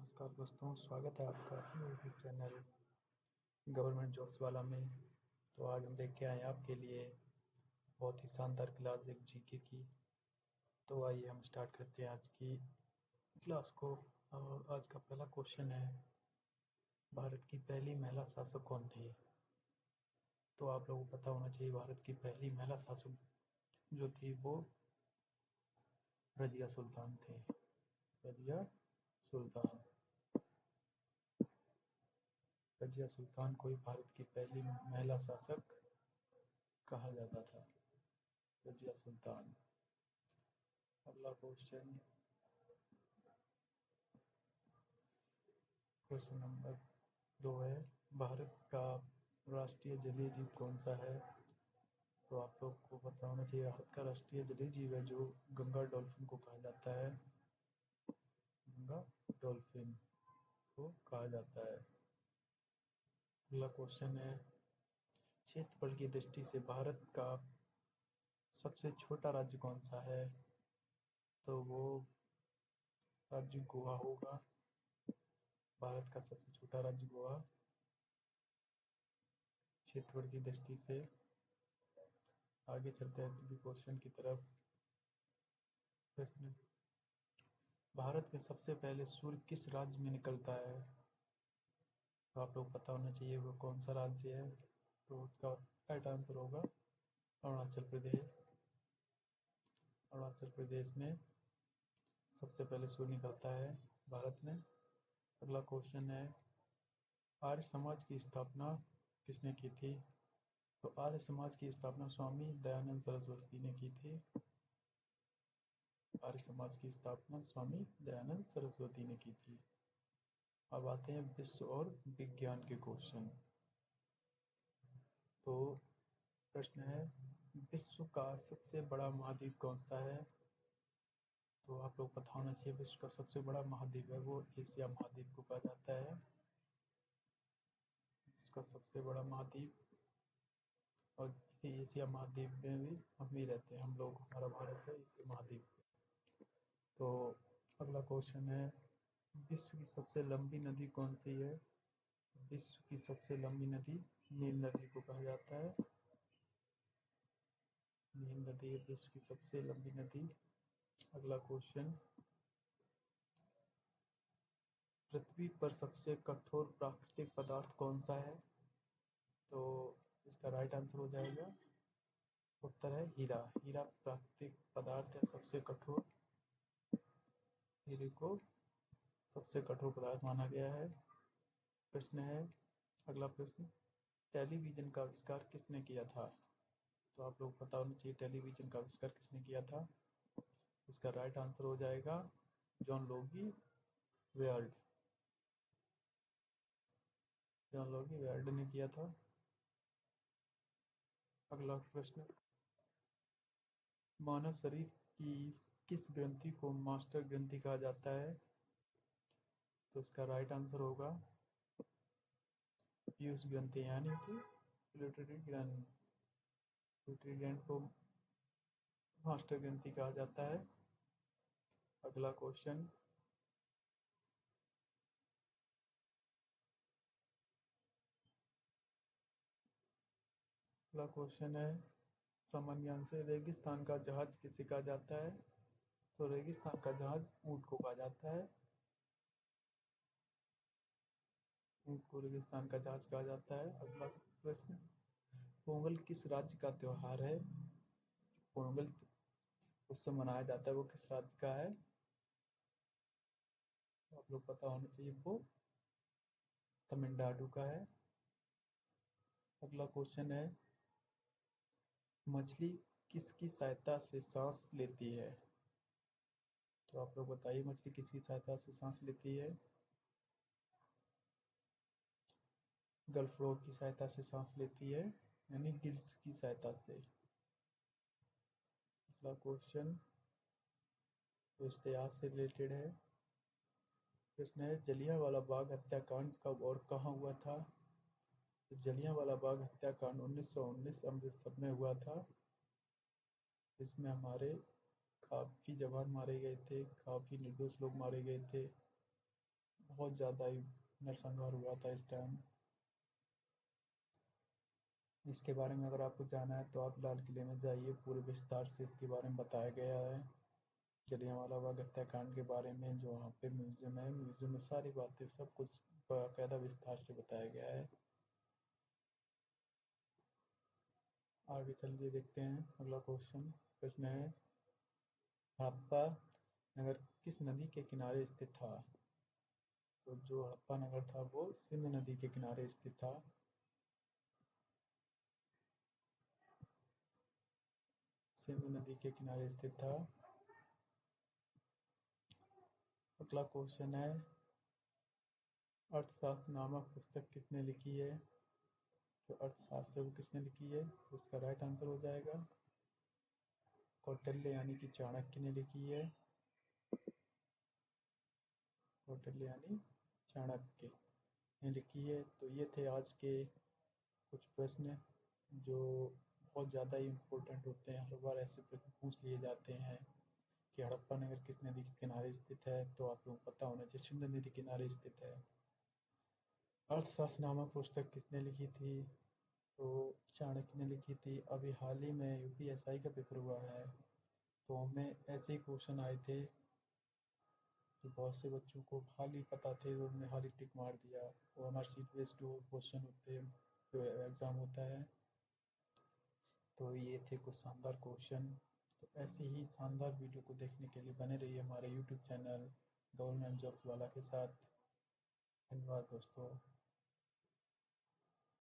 नमस्कार दोस्तों, स्वागत है आपका अपने यूट्यूब चैनल गवर्नमेंट जॉब्स वाला में। तो आज हम लेके आए हैं आपके लिए बहुत ही शानदार क्लास एक जीके की। तो आइए हम स्टार्ट करते हैं आज की क्लास को। और आज का पहला क्वेश्चन है, भारत की पहली महिला शासक कौन थी? तो आप लोगों को पता होना चाहिए, भारत की पहली महिला शासक जो थी वो रजिया सुल्तान थी। रजिया सुल्तान रजिया सुल्तान को ही भारत की पहली महिला शासक कहा जाता था, रजिया सुल्तान। अगला क्वेश्चन, क्वेश्चन नंबर 2 है, भारत का राष्ट्रीय जलीय जीव कौन सा है? तो आप लोग को पता होना चाहिए, भारत का राष्ट्रीय जलीय जीव है जो गंगा डॉल्फिन को कहा जाता है। गंगा डॉल्फिन को कहा जाता है। अगला क्वेश्चन है, क्षेत्रफल की दृष्टि से भारत का सबसे छोटा राज्य कौन सा है? तो वो राज्य गोवा होगा। भारत का सबसे छोटा राज्य गोवा, क्षेत्रफल की दृष्टि से। आगे चलते हैं अगले क्वेश्चन की तरफ। प्रश्न, भारत में सबसे पहले सूर्य किस राज्य में निकलता है? तो आप लोग पता होना चाहिए वो कौन सा राज्य है। तो उसका राइट आंसर होगा अरुणाचल प्रदेश। अरुणाचल प्रदेश में सबसे पहले सूर्य निकलता है भारत में। अगला क्वेश्चन है, आर्य समाज की स्थापना किसने की थी? तो आर्य समाज की स्थापना स्वामी दयानंद सरस्वती ने की थी। आर्य समाज की स्थापना स्वामी दयानंद सरस्वती ने की थी। अब आते हैं विश्व और विज्ञान के क्वेश्चन। तो प्रश्न है, विश्व का सबसे बड़ा महाद्वीप कौन सा है? तो आप लोग पता होना चाहिए, विश्व का सबसे बड़ा महाद्वीप है वो एशिया महाद्वीप को कहा जाता है। विश्व का सबसे बड़ा महाद्वीप, और इसी एशिया महाद्वीप में भी हम ही रहते हैं, हम लोग, हमारा भारत है एशिया महाद्वीप। तो अगला क्वेश्चन है, विश्व की सबसे लंबी नदी कौन सी है? विश्व की सबसे लंबी नदी नील नदी को कहा जाता है। नील नदी है विश्व की सबसे लंबी नदी। अगला क्वेश्चन, पृथ्वी पर सबसे कठोर प्राकृतिक पदार्थ कौन सा है? तो इसका राइट आंसर हो जाएगा, उत्तर है हीरा। हीरा प्राकृतिक पदार्थ है सबसे कठोर। हीरे को सबसे कठोर पदार्थ माना गया है। प्रश्न है, अगला प्रश्न, टेलीविजन का आविष्कार किसने किया था? तो आप लोग पता होना चाहिए टेलीविजन का आविष्कार किसने किया था। इसका राइट आंसर हो जाएगा John Logie weird. John Logie weird ने किया था। अगला प्रश्न, मानव शरीर की किस ग्रंथि को मास्टर ग्रंथि कहा जाता है? तो इसका राइट आंसर होगा पीयूष ग्रंथि, यानी कि पिट्यूटरी ग्लैंड। पिट्यूटरी ग्लैंड को मास्टर ग्रंथि कहा जाता है। अगला क्वेश्चन, अगला क्वेश्चन है, सामान्य ज्ञान से, रेगिस्तान का जहाज किसे कहा जाता है? तो रेगिस्तान का जहाज ऊंट को कहा जाता है। ऊंट को रेगिस्तान का जहाज कहा जाता है। अगला प्रश्न, पोंगल किस राज्य का त्योहार है? पोंगल उससे मनाया जाता है वो किस राज्य का है? आप लोग पता होना चाहिए, वो तमिलनाडु का है। अगला क्वेश्चन है, मछली किसकी सहायता से सांस लेती है? तो आप लोग बताइए, मछली किसकी सहायता से सांस लेती है? गल्फ रोग की सहायता से सांस लेती है, यानी गिल्स की सहायता से। अगला क्वेश्चन तो इतिहास से रिलेटेड है। प्रश्न है, जलियांवाला बाग हत्याकांड कब और कहाँ हुआ था? तो जलियांवाला बाग हत्याकांड 1919 अमृतसर में हुआ था। इसमें हमारे काफी जवान मारे गए थे, काफी निर्दोष लोग मारे गए थे। बहुत ज़्यादा ही नरसंहार हुआ था इस टाइम। इसके बारे में अगर आपको जाना है तो आप लाल किले में जाइए, पूरे विस्तार से इसके बारे में बताया गया है। जलियांवाला बाग हत्याकांड के बारे में जो वहाँ पे म्यूजियम है, म्यूजियम में सारी बातें सब कुछ बाकायदा विस्तार से बताया गया है। आगे चलिए देखते हैं अगला क्वेश्चन। प्रश्न है, हड़प्पा नगर किस नदी के किनारे स्थित था? तो जो हड़प्पा नगर था वो सिंधु नदी के किनारे स्थित था। सिंधु नदी के किनारे स्थित था। अगला क्वेश्चन है, अर्थशास्त्र नामक पुस्तक किसने लिखी है? तो अर्थशास्त्र वो किसने लिखी है, तो उसका राइट आंसर हो जाएगा कौटिल्य यानी कि चाणक्य ने लिखी है। कौटिल्य यानी चाणक्य ने लिखी है। तो ये थे आज के कुछ प्रश्न जो बहुत ज़्यादा ही इम्पोर्टेंट होते हैं। हर बार ऐसे प्रश्न पूछ लिए जाते हैं कि हड़प्पा नगर किस नदी के किनारे स्थित है, तो आप लोगों को पता होना चाहिए सिंधु नदी के किनारे स्थित है। अर्थशास्त्र नामक पुस्तक किसने लिखी थी? तो चाणक्य ने लिखी थी। अभी हाल ही में यूपीएसआई का पेपर हुआ है, तो हमें ऐसे ही क्वेश्चन आए थे कि बहुत से बच्चों को हाल ही पता थे तो उन्होंने हाल ही टिक मार दिया। वो हमारे सीट बेस्ड जो क्वेश्चन होते हैं, जो एग्ज़ाम होता है। तो ये थे कुछ शानदार क्वेश्चन। तो ऐसे ही शानदार वीडियो को देखने के लिए बने रहिए हमारे यूट्यूब चैनल गवर्नमेंट जॉब्स वाला के साथ। धन्यवाद दोस्तों।